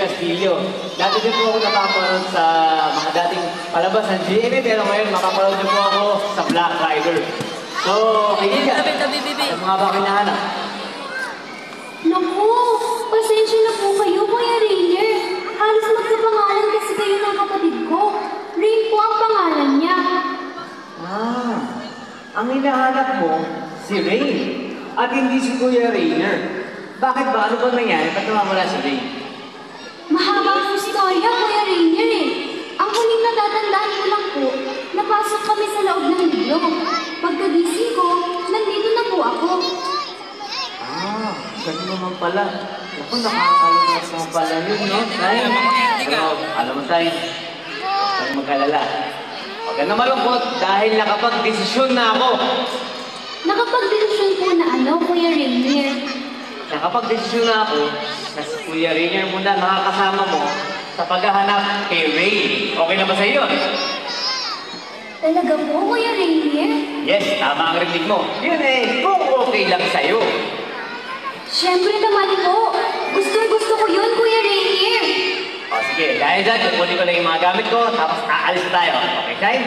Castillo. Dati din po ako napapanood sa mga dating palabas ng GMA, pero ngayon mapapanood din po ako sa Black Rider. So, pili ka. Ano mga ba kinahanap? Naku, pasensya na po kayo, Kuya Rainier. Halos magkapangalan kasi kayo ng kapatid ko. Rain po ang pangalan niya. Ah, ang hinahanap mo, si Rain. At hindi si Kuya Rainier. Bakit ba? Ano ba nangyari? Ba't nawawala si Rain? Mahabang istorya, Kuya Rainier eh. Ang huling natatandaan ko lang po, napasok kami sa loob ng libro. Pagkagising ko, nandito na po ako. Ah, ganun naman pala. Ako, nakakalumas naman pala yun, no? Tay, pero alam mo tayo, huwag mag-alala. Huwag ka na malungkot dahil nakapag-desisyon na ako. Nakapag-desisyon po na ano, Kuya Rainier? Nakapag-desisyon na ako na si Kuya Rainier muna makakasama mo sa paghahanap kay Ray. Okay na ba sa iyo? Talaga po, Kuya Rainier? Yes, tama ang rinig mo. Yun eh, kung okay lang sa'yo. Siyempre naman po. Gusto ko yun, Kuya Rainier. O sige, dahil dyan, kukunin ko lang yung mga gamit ko, tapos aalis tayo. Okay, Shine?